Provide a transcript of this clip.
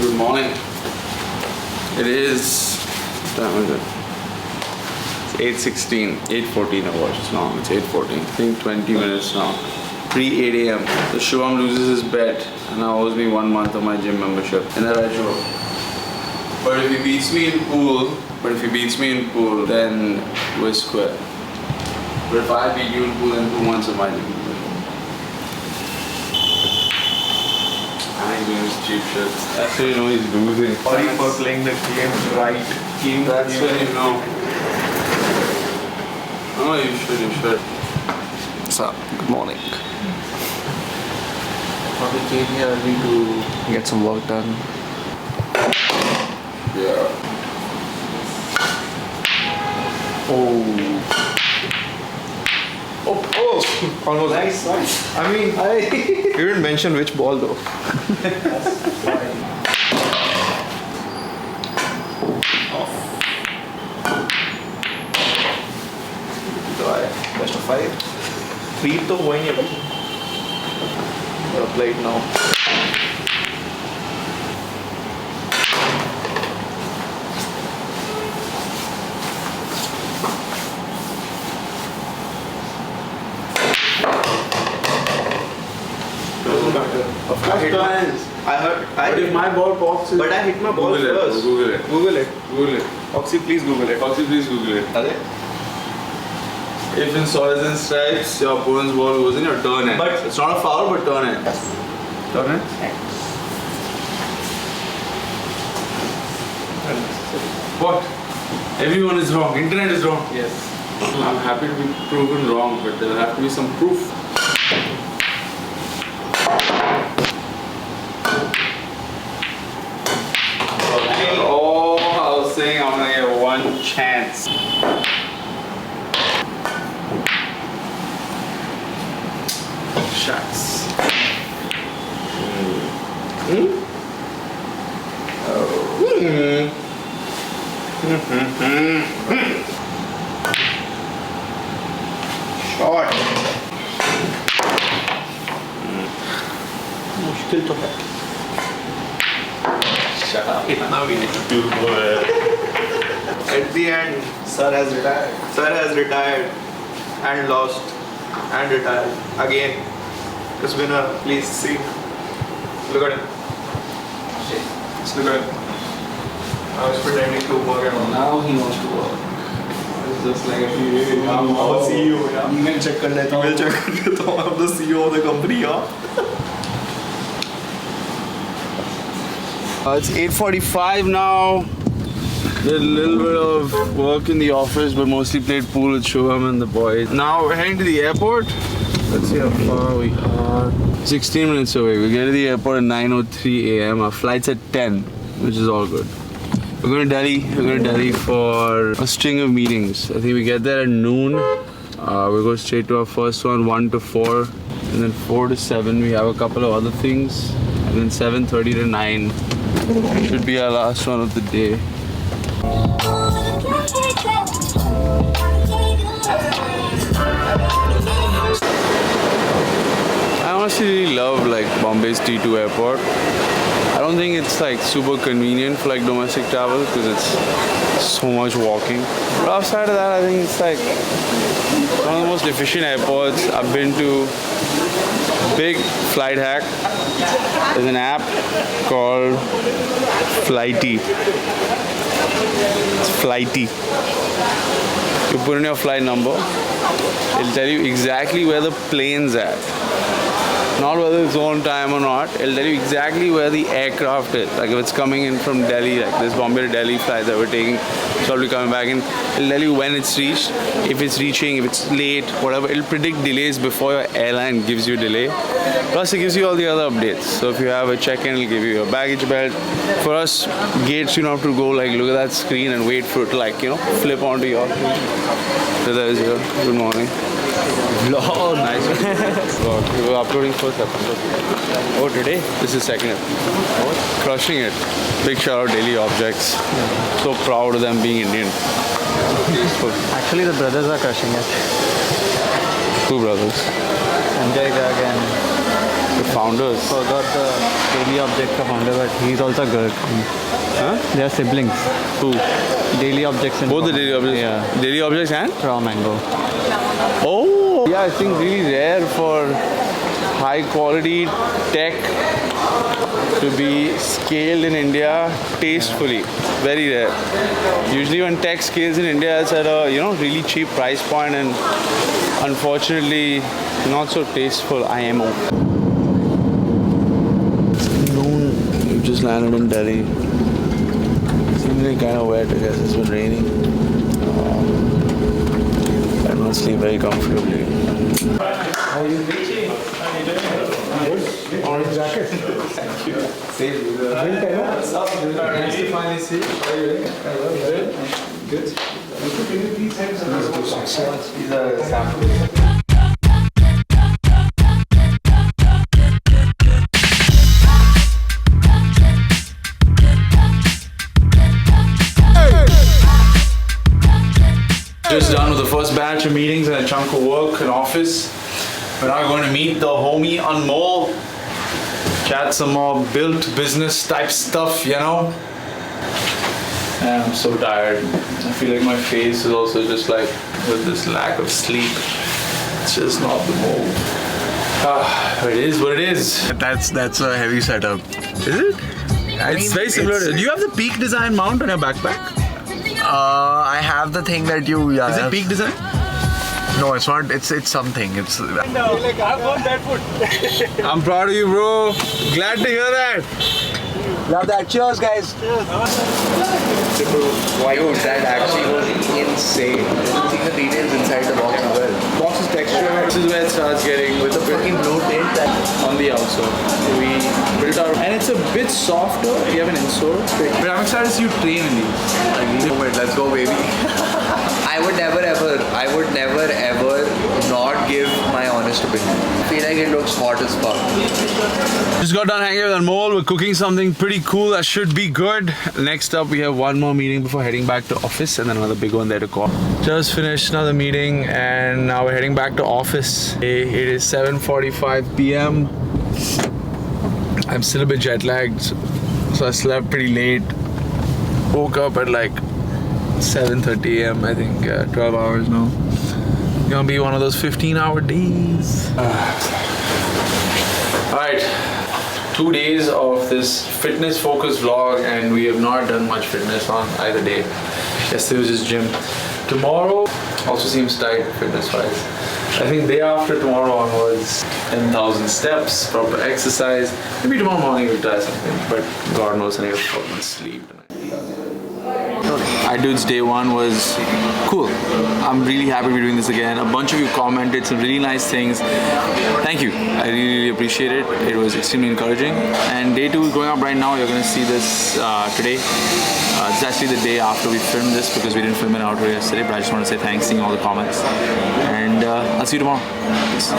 Good morning. It is, what time is it? It's 8:16, 8:14 I watched now. It's 8:14. I think 20 minutes now. Pre 8 a.m. So Shivam loses his bet and now owes me 1 month of my gym membership. In that I show. But if he beats me in pool, then we're square. But if I beat you in pool, then 2 months of my gym membership. I ain't doing this cheap shit. That's how you know he's losing. Sorry for playing the game right. That's when you know. Oh, you should. What's up? Good morning. Probably came here early to Get some work done. yeah. Oh, almost. Nice. I mean, you didn't mention which ball though. Best of 5. 3 तो हुआ ही नहीं अभी. Gotta play it now. Of course, But if my ball pops, But I hit my ball first. Google it. Google it. Google it. Oxy, please Google it. Foxy, please Google it. Are they? If in soils and stripes, your opponent's ball goes in, your turn ends. But- it's not a foul, but turn ends. Turn ends? What? Everyone is wrong. Internet is wrong. Yes. I'm happy to be proven wrong, but there'll have to be some proof. Oh, I was saying I'm gonna get one chance. Shots. Shot. मुश्किल तो है. Shut up. इतना भी नहीं. At the end, Sir has retired and lost and retired again. This winner, please see. Look at him. Just look at him. I was pretending to work at home. Now he wants to work. It's just like a few. I'm a CEO. Yeah. Email check कर लेता हूँ. Email check कर लेता हूँ. I'm the CEO of the company. Yeah. It's 8:45 now. Did a little bit of work in the office, but mostly played pool with Shubham and the boys. Now we're heading to the airport. Let's see how far we are. 16 minutes away. We get to the airport at 9:03 a.m. Our flight's at 10, which is all good. We're going to Delhi. We're going to Delhi for a string of meetings. I think we get there at noon. We go straight to our first one, 1 to 4, and then 4 to 7. We have a couple of other things, and then 7:30 to 9 should be our last one of the day. I honestly really love like Bombay's T2 airport. I don't think it's like super convenient for like domestic travel because it's so much walking. But outside of that, I think it's like one of the most efficient airports. I've been to. Big flight hack. There's an app called Flighty. It's Flighty. You put in your flight number. It'll tell you exactly where the plane's at. Not whether it's on time or not. It'll tell you exactly where the aircraft is. Like if it's coming in from Delhi, like this Bombay to Delhi flight that we're taking, it's probably coming back in. It'll tell you when it's reached, if it's reaching, if it's late, whatever. It'll predict delays before your airline gives you a delay. Plus it gives you all the other updates. So if you have a check-in, it'll give you your baggage belt. For us, gates, you don't have to go like look at that screen and wait for it to like, you know, flip onto your screen. So that is here. Good morning. Vlog. Nice vlog. We were uploading first episode. Oh, today? This is second episode. Crushing it. Big shout out Daily Objects. So proud of them being Indian. Actually, the brothers are crushing it. Two brothers. Sanjay Garg and The founder. founders. Forgot the Daily Objects founder, but he's also good. Huh? They are siblings. Who? Daily Objects and Both the Daily Objects. Yeah. Daily Objects and? Raw Mango. Oh, yeah, I think really rare for high quality tech to be scaled in India tastefully. Very rare. Usually when tech scales in India, it's at a really cheap price point and unfortunately not so tasteful IMO. Noon. We've just landed in Delhi. Seemingly kind of wet, I guess it's been raining. I don't sleep very comfortably. How are you? Orange jacket. Thank you. Same. Nice to finally see. How are you doing? Good. Can you please have some? These are samples. Just done with the first batch of meetings and a chunk of work in office. We're now going to meet the homie Anmol. Chat some more built business type stuff, And I'm so tired. I feel like my face is also just like with this lack of sleep. It's just not the move. It is what it is. That's a heavy setup. Is it? It's very similar. Do you have the Peak Design mount on your backpack? I have the thing that you. Is it Peak Design? No, it's not. It's something. It's. I'm proud of you, bro. Glad to hear that. Love that. Cheers, guys. Dude, that actually was insane. Seeing the details inside the box as well. Box is texture. This is where it starts getting With the fucking blue tint that. on the outsole. So we built our, and it's a bit softer. You have an insole. But I'm excited to see you train in these. Wait, let's go, baby. I would never ever not give my honest opinion. I feel like it looks hot as fuck. Just got done hanging with Anmol. We're cooking something pretty cool that should be good. Next up, we have one more meeting before heading back to office, and then another big one there to call. Just finished another meeting, and now we're heading back to office. It is 7:45 p.m. I'm still a bit jet lagged, so I slept pretty late. Woke up at like 7:30 a.m. I think 12 hours now. Gonna be one of those 15-hour days. Alright, 2 days of this fitness focused vlog, and we have not done much fitness on either day. Yesterday was just gym. Tomorrow also seems tight fitness wise. I think day after tomorrow onwards, 10,000 steps, proper exercise. Maybe tomorrow morning we'll try something, but God knows I need to fucking sleep tonight. iDudes day one was cool. I'm really happy we're doing this again. A bunch of you commented some really nice things. Thank you. I really appreciate it. It was extremely encouraging. And day two is going up right now. You're going to see this today. It's actually the day after we filmed this because we didn't film an outro yesterday, but I just want to say thanks, seeing all the comments. And I'll see you tomorrow. Peace.